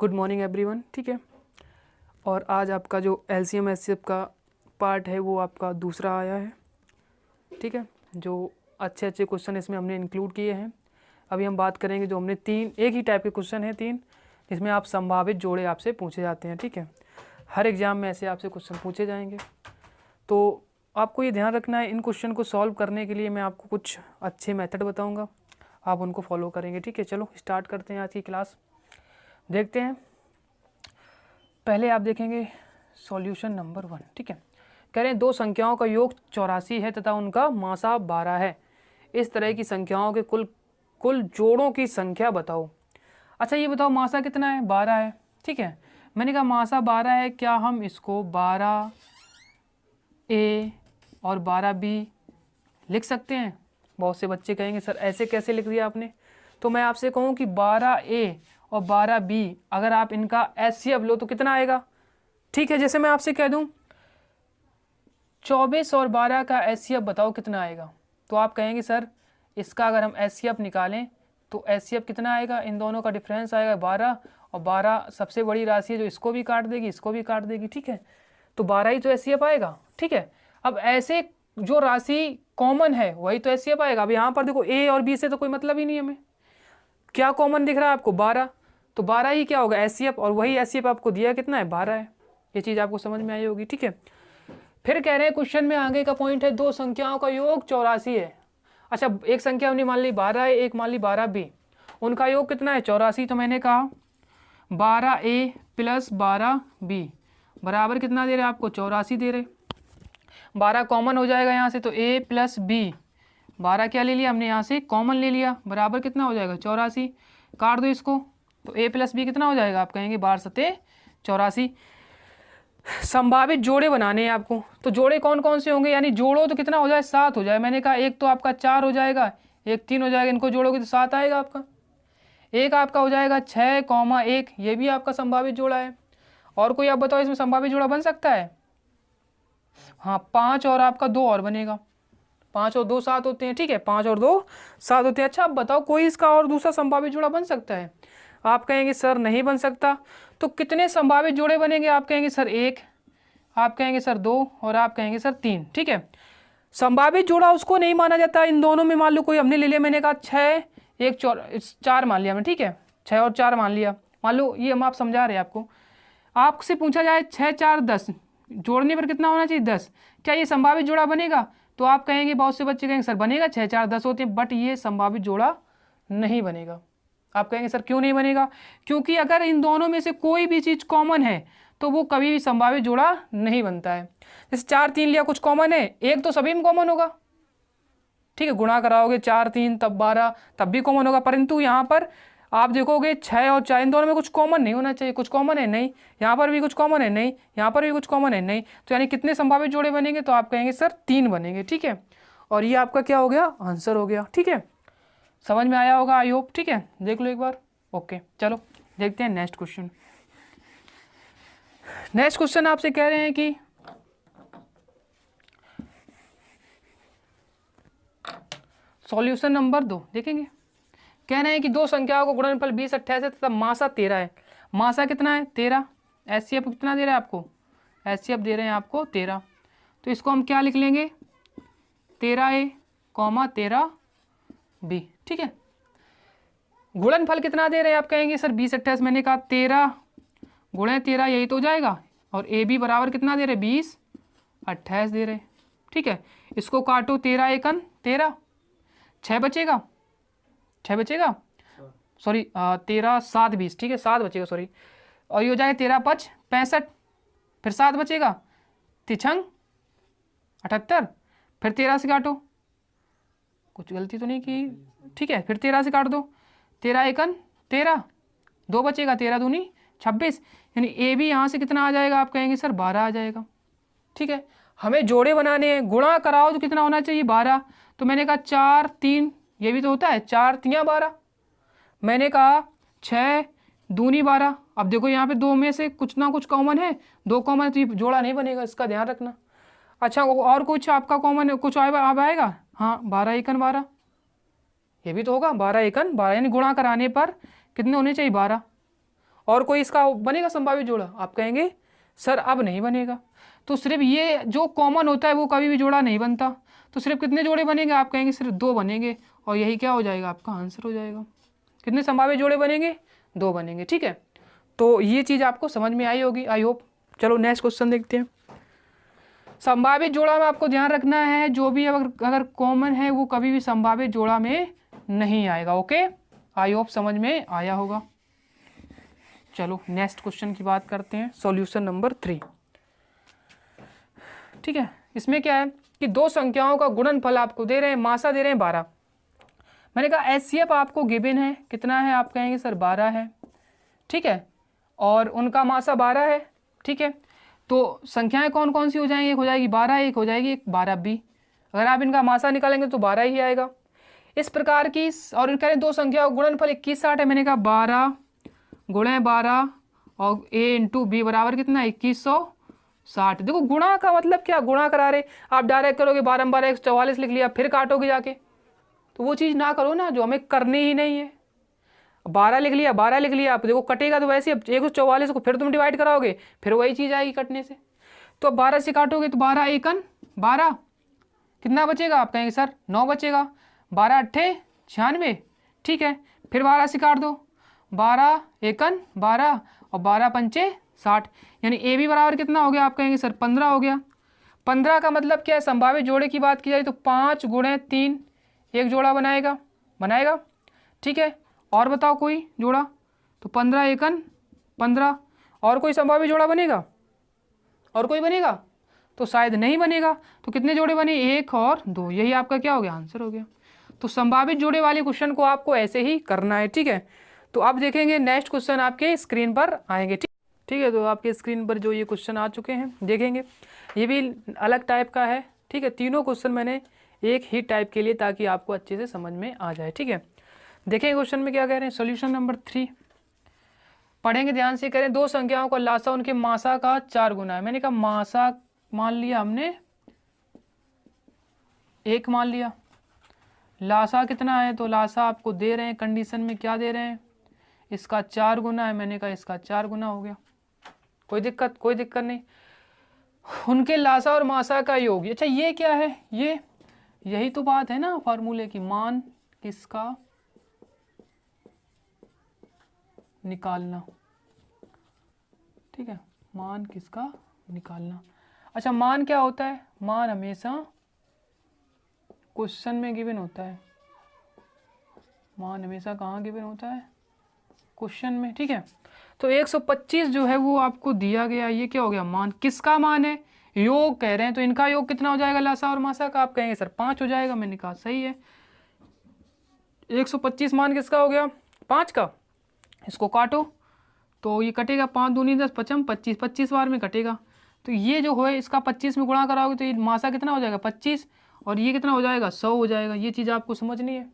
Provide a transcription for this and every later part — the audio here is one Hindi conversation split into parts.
Good morning everyone. ठीक है, और आज आपका जो एलसीएम एचसीएफ का पार्ट है वो आपका दूसरा आया है। ठीक है, जो अच्छे अच्छे क्वेश्चन इसमें हमने इंक्लूड किए हैं। अभी हम बात करेंगे जो हमने एक ही टाइप के क्वेश्चन हैं तीन, जिसमें आप संभावित जोड़े आपसे पूछे जाते हैं। ठीक है, हर एग्ज़ाम में ऐसे आपसे क्वेश्चन पूछे जाएंगे, तो आपको ये ध्यान रखना है। इन क्वेश्चन को सॉल्व करने के लिए मैं आपको कुछ अच्छे मेथड बताऊँगा, आप उनको फॉलो करेंगे। ठीक है, चलो स्टार्ट करते हैं आज की क्लास। देखते हैं, पहले आप देखेंगे सॉल्यूशन नंबर 1। ठीक है, कह रहे हैं दो संख्याओं का योग 84 है तथा उनका मासा 12 है। इस तरह की संख्याओं के कुल जोड़ों की संख्या बताओ। अच्छा ये बताओ मासा कितना है? 12 है। ठीक है, मैंने कहा मासा 12 है, क्या हम इसको 12A और 12B लिख सकते हैं? बहुत से बच्चे कहेंगे सर ऐसे कैसे लिख दिया आपने। तो मैं आपसे कहूँ कि 12A और 12B अगर आप इनका एचसीएफ लो तो कितना आएगा? ठीक है, जैसे मैं आपसे कह दूं 24 और 12 का एचसीएफ बताओ कितना आएगा, तो आप कहेंगे सर इसका अगर हम एचसीएफ निकालें तो एचसीएफ कितना आएगा? इन दोनों का डिफरेंस आएगा 12, और 12 सबसे बड़ी राशि है जो इसको भी काट देगी इसको भी काट देगी। ठीक है, तो 12 ही तो एचसीएफ आएगा। ठीक है, अब ऐसे जो राशि कॉमन है वही तो एचसीएफ आएगा। अब यहाँ पर देखो ए और बी से तो कोई मतलब ही नहीं है, हमें क्या कॉमन दिख रहा है आपको? 12, तो 12 ही क्या होगा? एचसीएफ, और वही एचसीएफ आपको दिया कितना है? 12 है। ये चीज़ आपको समझ में आई होगी। ठीक है, फिर कह रहे हैं क्वेश्चन में आगे का पॉइंट है दो संख्याओं का योग 84 है। अच्छा एक संख्या हमने मान ली 12 है, एक मान ली 12B, उनका योग कितना है? 84। तो मैंने कहा 12A प्लस 12B बराबर कितना दे रहे आपको? 84 दे रहे। 12 कॉमन हो जाएगा यहाँ से, तो A प्लस B, 12 क्या ले लिया हमने यहाँ से? कॉमन ले लिया, बराबर कितना हो जाएगा? 84। काट दो इसको, तो A प्लस B कितना हो जाएगा? आप कहेंगे 12 सते 84। संभावित जोड़े बनाने हैं आपको, तो जोड़े कौन कौन से होंगे? यानी जोड़ो तो कितना हो जाए? 7 हो जाए। मैंने कहा एक तो आपका 4 हो जाएगा, एक 3 हो जाएगा, इनको जोड़ोगे तो 7 आएगा आपका। एक आपका हो जाएगा 6,1, ये भी आपका संभावित जोड़ा है। और कोई आप बताओ इसमें संभावित जोड़ा बन सकता है? हाँ 5 और आपका 2 और बनेगा। 5 और 2 7 होते हैं। ठीक है, 5 और 2 7 होते हैं। अच्छा आप बताओ कोई इसका और दूसरा संभावित जोड़ा बन सकता है? आप कहेंगे सर नहीं बन सकता। तो कितने संभावित जोड़े बनेंगे? आप कहेंगे सर 1, आप कहेंगे सर 2, और आप कहेंगे सर 3। ठीक है, संभावित जोड़ा उसको नहीं माना जाता इन दोनों में। मान लो कोई हमने ले लिया, मैंने कहा 6 1 4 मान लिया मैं। ठीक है, 6 और 4 मान लिया। मान लो ये हम आप समझा रहे हैं आपको, आपसे पूछा जाए 6 4 10 जोड़ने पर कितना होना चाहिए? 10। क्या ये संभावित जोड़ा बनेगा? तो आप कहेंगे, बहुत से बच्चे कहेंगे सर बनेगा, 6 4 10 होते हैं, बट ये संभावित जोड़ा नहीं बनेगा। आप कहेंगे सर क्यों नहीं बनेगा? क्योंकि अगर इन दोनों में से कोई भी चीज़ कॉमन है तो वो कभी भी संभावित जोड़ा नहीं बनता है। जैसे 4 3 लिया, कुछ कॉमन है, एक तो सभी में कॉमन होगा। ठीक है, गुणा कराओगे 4 3 तब 12 तब भी कॉमन होगा, परंतु यहाँ पर आप देखोगे 6 और 4 इन दोनों में कुछ कॉमन नहीं होना चाहिए। कुछ कॉमन है नहीं, यहाँ पर भी कुछ कॉमन है नहीं, यहाँ पर भी कुछ कॉमन है नहीं, तो यानी कितने संभावित जोड़े बनेंगे? तो आप कहेंगे सर 3 बनेंगे। ठीक है, और ये आपका क्या हो गया? आंसर हो गया। ठीक है, समझ में आया होगा आई होप। ठीक है, देख लो एक बार। ओके चलो देखते हैं नेक्स्ट क्वेश्चन। नेक्स्ट क्वेश्चन आपसे कह रहे हैं कि सॉल्यूशन नंबर 2 देखेंगे। कह रहे हैं कि दो संख्याओं को गुणनफल 20 28 तथा मासा 13 है। मासा कितना है? 13। एचसीएफ कितना दे रहा है आपको? एचसीएफ दे रहे हैं आपको 13। तो इसको हम क्या लिख लेंगे? 13A, 13B। ठीक है, गुणनफल कितना दे रहे हैं? आप कहेंगे सर 20 28, मैंने कहा 13 गुणे 13 यही तो हो जाएगा, और AB बराबर कितना दे रहे? 20 28 दे रहे। ठीक है, इसको काटो, 13 1 13, 6 बचेगा, 6 बचेगा, सॉरी 13 7 20। ठीक है, 7 बचेगा, सॉरी, और ये हो जाएगा 13 5 65, फिर 7 बचेगा, 3 78, फिर 13 से काटो, कुछ गलती तो नहीं की? ठीक है, फिर 13 से काट दो, 13 1 13, 2 बचेगा, 13 दूनी 26, यानी ए भी यहाँ से कितना आ जाएगा? आप कहेंगे सर 12 आ जाएगा। ठीक है, हमें जोड़े बनाने हैं, गुणा कराओ तो कितना होना चाहिए? 12। तो मैंने कहा 4 3, ये भी तो होता है 4 3 12, मैंने कहा 6 दूनी 12। अब देखो यहाँ पे 2 में से कुछ ना कुछ कॉमन है, 2 कॉमन है, तो ये जोड़ा नहीं बनेगा, इसका ध्यान रखना। अच्छा और कुछ आपका कॉमन है, कुछ अब आएगा? हाँ 12 1 12, ये भी तो होगा 12 1 12, यानी गुणा कराने पर कितने होने चाहिए? 12। और कोई इसका बनेगा संभावित जोड़ा? आप कहेंगे सर अब नहीं बनेगा। तो सिर्फ ये जो कॉमन होता है वो कभी भी जोड़ा नहीं बनता। तो सिर्फ कितने जोड़े बनेंगे? आप कहेंगे सिर्फ 2 बनेंगे, और यही क्या हो जाएगा? आपका आंसर हो जाएगा। कितने संभावित जोड़े बनेंगे? 2 बनेंगे। ठीक है, तो ये चीज़ आपको समझ में आई होगी, आई होप। चलो नेक्स्ट क्वेश्चन देखते हैं। संभावित जोड़ा में आपको ध्यान रखना है, जो भी अगर कॉमन है वो कभी भी संभावित जोड़ा में नहीं आएगा। ओके, आई होप समझ में आया होगा। चलो नेक्स्ट क्वेश्चन की बात करते हैं, सॉल्यूशन नंबर 3। ठीक है, इसमें क्या है कि 2 संख्याओं का गुणनफल आपको दे रहे हैं, मासा दे रहे हैं 12। मैंने कहा HCF आपको गिवन है, कितना है? आप कहेंगे सर 12 है। ठीक है, और उनका मासा 12 है। ठीक है, तो संख्याएं कौन कौन सी हो जाएंगी? एक हो जाएगी 12, एक हो जाएगी 12B। अगर आप इनका मासा निकालेंगे तो 12 ही आएगा। इस प्रकार की, और कह रहे 2 संख्या गुणनफल 2160 है। मैंने कहा 12 गुणे 12 और A इंटू B बराबर कितना? 2160। देखो गुणा का मतलब क्या? गुणा करा रहे, आप डायरेक्ट करोगे 12 12 144 लिख लिया, फिर काटोगे जाके, तो वो चीज़ ना करो ना जो हमें करनी ही नहीं है। 12 लिख लिया, 12 लिख लिया, आप देखो कटेगा तो वैसे 144 को फिर तुम डिवाइड कराओगे, फिर वही चीज़ आएगी कटने से। तो अब 12 से काटोगे तो 12 एकन 12, कितना बचेगा? आप कहेंगे सर 9 बचेगा। 12 अट्ठे 96। ठीक है, फिर 12 से काट दो, 12 एकन 12 और 12 पंचे 60, यानी ए बी बराबर कितना हो गया? आप कहेंगे सर 15 हो गया। 15 का मतलब क्या है? संभावित जोड़े की बात की जाए तो 5 गुणे 3 एक जोड़ा बनाएगा। ठीक है, और बताओ कोई जोड़ा? तो 15 एकन 15, और कोई संभावित जोड़ा बनेगा? और कोई बनेगा? तो शायद नहीं बनेगा। तो कितने जोड़े बने? 1 और 2, यही आपका क्या हो गया? आंसर हो गया। तो संभावित जोड़े वाले क्वेश्चन को आपको ऐसे ही करना है। ठीक है, तो अब देखेंगे नेक्स्ट क्वेश्चन आपके स्क्रीन पर आएंगे। ठीक है, तो आपके स्क्रीन पर जो ये क्वेश्चन आ चुके हैं देखेंगे, ये भी अलग टाइप का है। ठीक है, तीनों क्वेश्चन मैंने एक ही टाइप के लिए, ताकि आपको अच्छे से समझ में आ जाए। ठीक है, देखें क्वेश्चन में क्या कह रहे हैं। सॉल्यूशन नंबर 3 पढ़ेंगे, ध्यान से करें। 2 संख्याओं का लासा उनके मासा का 4 गुना है। मैंने कहा मासा मान लिया हमने 1 मान लिया, लासा कितना है? तो लासा आपको दे रहे हैं, कंडीशन में क्या दे रहे हैं? इसका 4 गुना है। मैंने कहा इसका 4 गुना हो गया, कोई दिक्कत नहीं। उनके लासा और मासा का योग। अच्छा ये क्या है? यही तो बात है ना फार्मूले की, मान किसका निकालना। ठीक है, मान किसका निकालना। अच्छा मान क्या होता है? मान हमेशा क्वेश्चन में गिवन होता है। मान हमेशा कहाँ गिवन होता है? क्वेश्चन में। ठीक है, तो 125 जो है वो आपको दिया गया। ये क्या हो गया? मान किसका मान है? योग कह रहे हैं, तो इनका योग कितना हो जाएगा लासा और मासा का? आप कहेंगे सर 5 हो जाएगा। मैंने कहा सही है। 125 मान किसका हो गया? 5 का। इसको काटो तो ये कटेगा, 5 दूनी 10 पचम 25, 25 बार में कटेगा। तो ये जो है इसका 25 में गुणा कराओगे तो ये मासा कितना हो जाएगा? 25, और ये कितना हो जाएगा? 100 हो जाएगा। ये चीज़ आपको समझनी है।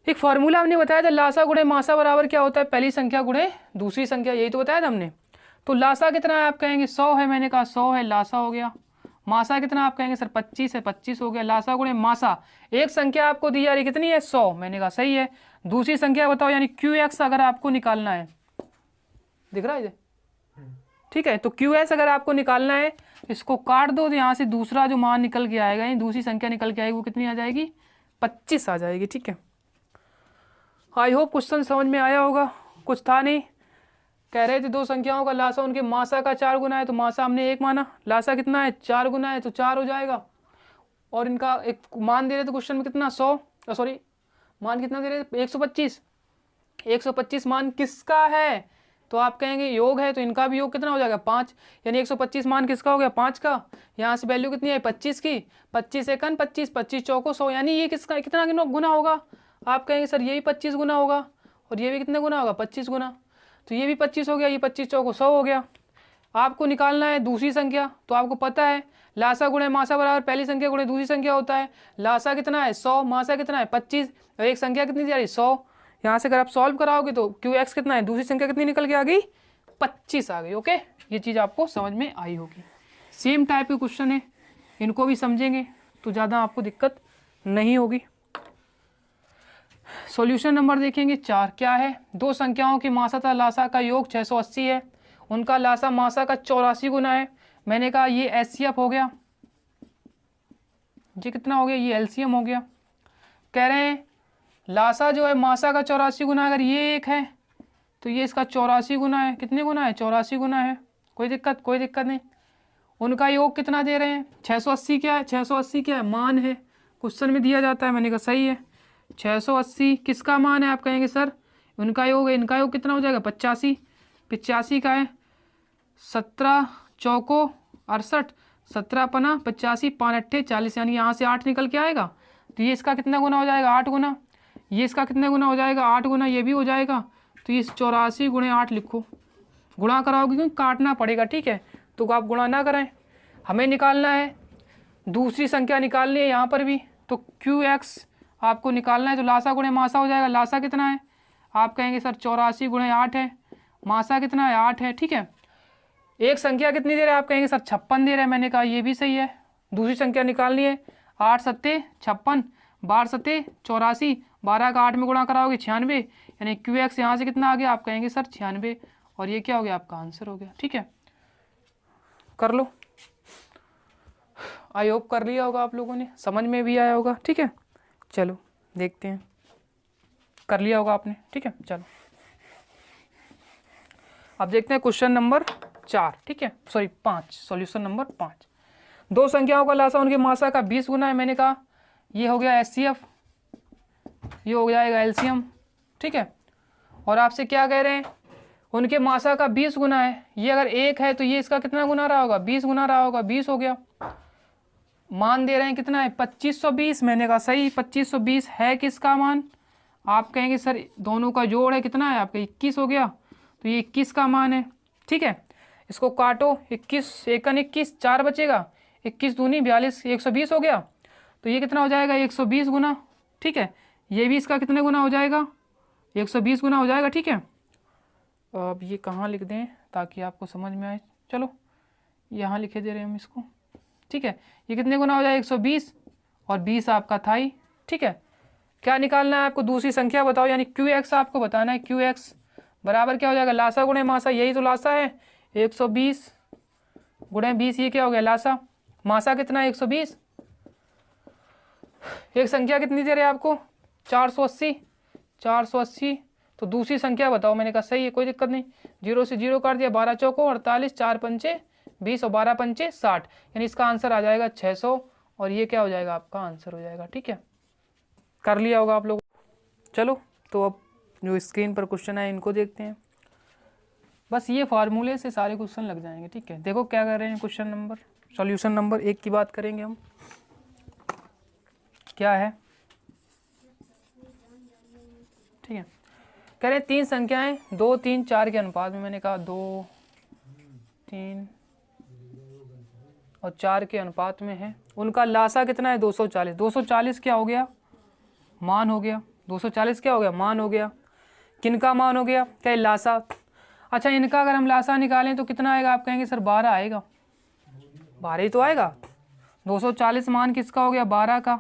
एक फार्मूला हमने बताया था, लासा गुणे मासा बराबर क्या होता है? पहली संख्या गुणे दूसरी संख्या, यही तो बताया था हमने। तो लासा कितना है? आप कहेंगे 100 है। मैंने कहा 100 है, लासा हो गया। मासा कितना? आप कहेंगे सर 25 है, 25 हो गया। लासा गुणे मासा, एक संख्या आपको दी जा रही कितनी है? 100। मैंने कहा सही है। दूसरी संख्या बताओ, यानी QX अगर आपको निकालना है, दिख रहा है? ठीक है, तो QS अगर आपको निकालना है, इसको काट दो तो यहाँ से दूसरा जो मान निकल के आएगा, यानी दूसरी संख्या निकल के आएगी, वो कितनी आ जाएगी? 25 आ जाएगी। ठीक है, आई होप क्वेश्चन समझ में आया होगा। कुछ था नहीं, कह रहे थे 2 संख्याओं का लासा उनके मासा का 4 गुना है, तो मासा हमने 1 माना, लासा कितना है? 4 गुना है, तो 4 हो जाएगा। और इनका एक मान दे रहे थे क्वेश्चन में कितना? 100, सॉरी मान कितना दे रहे थे? 125। 125 मान किसका है? तो आप कहेंगे योग है, तो इनका भी योग कितना हो जाएगा? 5, यानी 125 मान किसका हो गया? 5 का। यहाँ से वैल्यू कितनी है? 25 की। 25 एकन 25, 25 चौको 100, यानी ये किसका कितना गुना होगा? आप कहेंगे सर यही 25 गुना होगा, और ये भी कितने गुना होगा? 25 गुना। तो ये भी 25 हो गया, ये 25 चौको 100 हो गया। आपको निकालना है दूसरी संख्या, तो आपको पता है लासा गुणे मासा बराबर पहली संख्या गुणे दूसरी संख्या होता है। लासा कितना है? 100, मासा कितना है? 25, और एक संख्या कितनी जा रही? 100। यहाँ से अगर आप सॉल्व कराओगे तो QX कितना है? दूसरी संख्या कितनी निकल के आ गई? 25 आ गई। ओके, ये चीज़ आपको समझ में आई होगी। सेम टाइप के क्वेश्चन है, इनको भी समझेंगे तो ज़्यादा आपको दिक्कत नहीं होगी। सॉल्यूशन नंबर देखेंगे 4। क्या है, दो संख्याओं की मासा तथा लासा का योग 680 है, उनका लासा मासा का 84 गुना है। मैंने कहा ये एचसीएफ हो गया, ये कितना हो गया, ये एलसीएम हो गया। कह रहे हैं लासा जो है मासा का 84 गुना, अगर ये एक है तो ये इसका 84 गुना है। कितने गुना है, 84 गुना है। कोई दिक्कत नहीं। उनका योग कितना दे रहे हैं, 680। क्या है, 680 क्या है, मान है, क्वेश्चन में दिया जाता है। मैंने कहा सही है, 680 किसका मान है, आप कहेंगे सर उनका योग है। इनका योग कितना हो जाएगा, 85। 85 का है 17 चौको 68, 17 पना 85, 5 अट्ठे 40, यानी यहाँ से 8 निकल के आएगा। तो ये इसका कितना गुना हो जाएगा, 8 गुना। ये इसका कितने गुना हो जाएगा, 8 गुना। ये भी हो जाएगा। तो ये 84 गुणे 8 लिखो। गुणा कराओगे क्योंकि काटना पड़ेगा, ठीक है, तो आप गुणा ना करें। हमें निकालना है दूसरी संख्या, निकालनी है यहाँ पर भी। तो QX आपको निकालना है, तो लासा गुणे मासा हो जाएगा। लासा कितना है, आप कहेंगे सर 84 गुणे 8 है। मासा कितना है, 8 है, ठीक है। एक संख्या कितनी दे रहा है, आप कहेंगे सर 56 दे रहा है। मैंने कहा ये भी सही है। दूसरी संख्या निकालनी है, 8 सत्ते 56, 12 सत्ते 84, 12 का 8 में गुणा कराओगे 96, यानी QX यहाँ से कितना आ गया, आप कहेंगे सर 96, और ये क्या हो गया, आपका आंसर हो गया, ठीक है। कर लो, आई होप कर लिया होगा आप लोगों ने, समझ में भी आया होगा, ठीक है। चलो देखते हैं, कर लिया होगा आपने, ठीक है। चलो अब देखते हैं क्वेश्चन नंबर 4, ठीक है, सॉरी 5, सॉल्यूशन नंबर 5। दो संख्याओं का लासा उनके मासा का 20 गुना है। मैंने कहा ये हो गया एचसीएफ, ये हो जाएगा एलसीएम, ठीक है। और आपसे क्या कह रहे हैं, उनके मासा का 20 गुना है। ये अगर एक है तो ये इसका कितना गुना रहा होगा, 20 गुना रहा होगा, 20 हो गया। मान दे रहे हैं कितना है, 2520। मैंने कहा सही, 2520 है किसका मान, आप कहेंगे सर दोनों का जोड़ है, कितना है आपका 21 हो गया। तो ये 21 का मान है, ठीक है। इसको काटो, 21 एकन 21, 4 बचेगा, 21 दूनी 42, 120 हो गया। तो ये कितना हो जाएगा, 120 गुना, ठीक है। ये भी इसका कितने गुना हो जाएगा, 120 गुना हो जाएगा, ठीक है। अब ये कहाँ लिख दें ताकि आपको समझ में आए, चलो यहाँ लिखे दे रहे हैं हम इसको, ठीक है। ये कितने गुना हो जाएगा, 120, और 20 आपका था ही, ठीक है। क्या निकालना है आपको, दूसरी संख्या बताओ, यानी QX आपको बताना है। QX बराबर क्या हो जाएगा, लासा गुणे मासा, यही तो लासा है, 120 गुणे 20, ये क्या हो गया लासा। मासा कितना है, 120। एक संख्या कितनी दे रहे हैं आपको, 480, 480। तो दूसरी संख्या बताओ। मैंने कहा सही है, कोई दिक्कत नहीं, 0 से 0 काट दिया, 12 चौको 48, 4 पंचे 20 और 12 पंचे 60, यानी इसका आंसर आ जाएगा 600, और ये क्या हो जाएगा, आपका आंसर हो जाएगा, ठीक है। कर लिया होगा आप लोग। चलो तो अब जो स्क्रीन पर क्वेश्चन है इनको देखते हैं। बस ये फार्मूले से सारे क्वेश्चन लग जाएंगे, ठीक है। देखो क्या कर रहे हैं, क्वेश्चन नंबर सॉल्यूशन नंबर 1 की बात करेंगे हम। क्या है, ठीक है। कह रहे हैं 3 संख्याएं 2, 3, 4 के अनुपात में। मैंने कहा 2, 3 और 4 के अनुपात में है। उनका लासा कितना है, 240। 240 क्या हो गया, मान हो गया। 240 क्या हो गया, मान हो गया। किनका मान हो गया, क्या लासा। अच्छा, इनका अगर हम लासा निकालें तो कितना आएगा, आप कहेंगे सर 12 आएगा। 12 ही तो आएगा। 240 मान किसका हो गया, 12 का।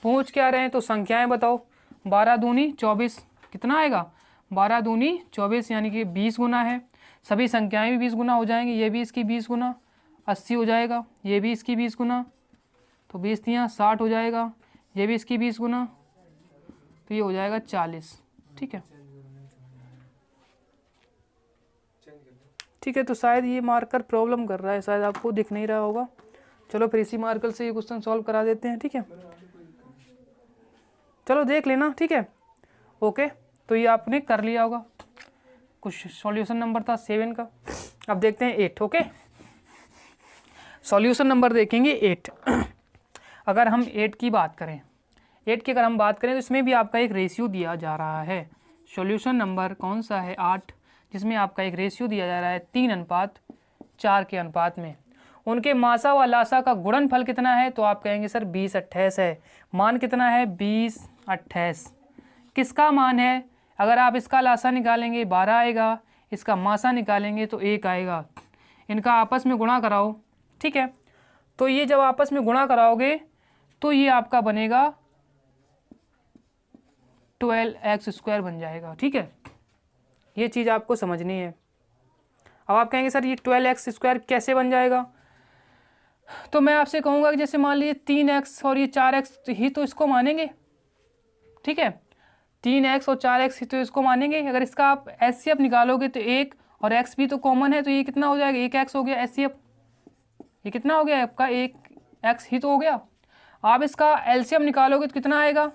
पूछ क्या रहे हैं, तो संख्याएं बताओ। 12 दूनी 24, कितना आएगा, 12 दूनी 24, यानी कि 20 गुना है। सभी संख्याएं भी 20 गुना हो जाएंगी। ये भी इसकी 20 गुना 80 हो जाएगा, ये भी इसकी 20 गुना, तो 20 तियाँ 60 हो जाएगा। ये भी इसकी 20 गुना, तो ये हो जाएगा 40, ठीक है। ठीक है, तो शायद ये मार्कर प्रॉब्लम कर रहा है, शायद आपको दिख नहीं रहा होगा। चलो फिर इसी मार्कर से ये क्वेश्चन सॉल्व करा देते हैं, ठीक है। चलो देख लेना, ठीक है, ओके। तो ये आपने कर लिया होगा। कुछ सॉल्यूशन नंबर था 7 का। अब देखते हैं 8, ओके। सॉल्यूशन नंबर देखेंगे 8। अगर हम 8 की बात करें, 8 की अगर हम बात करें तो इसमें भी आपका एक रेशियो दिया जा रहा है। सॉल्यूशन नंबर कौन सा है, 8, जिसमें आपका एक रेशियो दिया जा रहा है 3:4 के अनुपात में। उनके मासा व लासा का गुणनफल कितना है, तो आप कहेंगे सर 20/28 है। मान कितना है, 20/28। किसका मान है, अगर आप इसका लासा निकालेंगे 12 आएगा, इसका मासा निकालेंगे तो 1 आएगा। इनका आपस में गुणा कराओ, ठीक है। तो ये जब आपस में गुणा कराओगे तो ये आपका बनेगा 12x² बन जाएगा। ठीक है, ये चीज़ आपको समझनी है। अब आप कहेंगे सर ये 12x² कैसे बन जाएगा? तो मैं आपसे कहूँगा कि जैसे मान लीजिए 3x और ये 4x ही तो इसको मानेंगे। ठीक है, 3x और 4x ही तो इसको मानेंगे। अगर इसका आप HCF निकालोगे तो 1 और x भी तो कॉमन है, तो ये कितना हो जाएगा? 1x हो गया HCF। ये कितना हो गया आपका? 1x ही तो हो गया। आप इसका LCM निकालोगे तो कितना आएगा?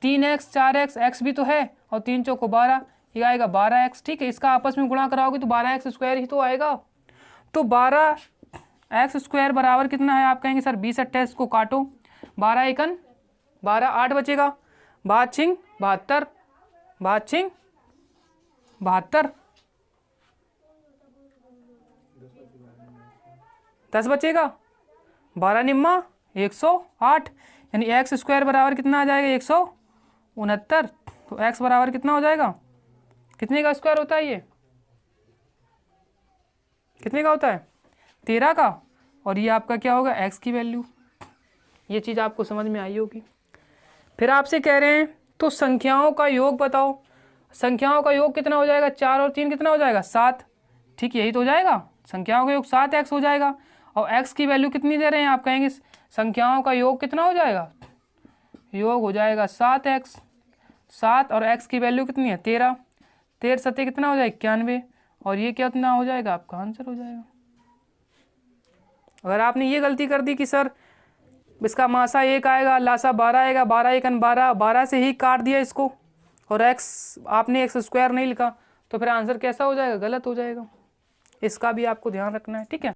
3x 4x, x भी तो है, और 3 चौको 12, ये आएगा 12x। ठीक है, इसका आपस में गुणा कराओगे तो 12x² ही तो आएगा। तो 12x² बराबर कितना है? आप कहेंगे सर 20 28 को काटो, 12 एकन 12, 8 बचेगा, 5 छिंग 72, 5 छिंग 72, 10 बचेगा, 12 निम्मा 108, यानी x² बराबर कितना आ जाएगा? 169। तो x बराबर कितना हो जाएगा? कितने का स्क्वायर होता है ये? कितने का होता है? 13 का। और ये आपका क्या होगा? x की वैल्यू। ये चीज़ आपको समझ में आई होगी। फिर आपसे कह रहे हैं तो संख्याओं का योग बताओ। संख्याओं का योग कितना हो जाएगा? 4 और 3 कितना हो जाएगा? 7। ठीक, यही तो हो जाएगा। संख्याओं का योग 7x हो जाएगा। और x की वैल्यू कितनी दे रहे हैं? आप कहेंगे संख्याओं का योग कितना हो जाएगा? योग हो जाएगा 7x, 7 और x की वैल्यू कितनी है? 13। 13 सत्ते कितना हो जाएगा? 91। और ये कितना हो जाएगा? आपका आंसर हो जाएगा। अगर आपने ये गलती कर दी कि सर इसका मासा 1 आएगा, लासा 12 आएगा, 12 एकन 12, 12 से ही काट दिया इसको, और x आपने x² नहीं लिखा, तो फिर आंसर कैसा हो जाएगा? गलत हो जाएगा। इसका भी आपको ध्यान रखना है। ठीक है।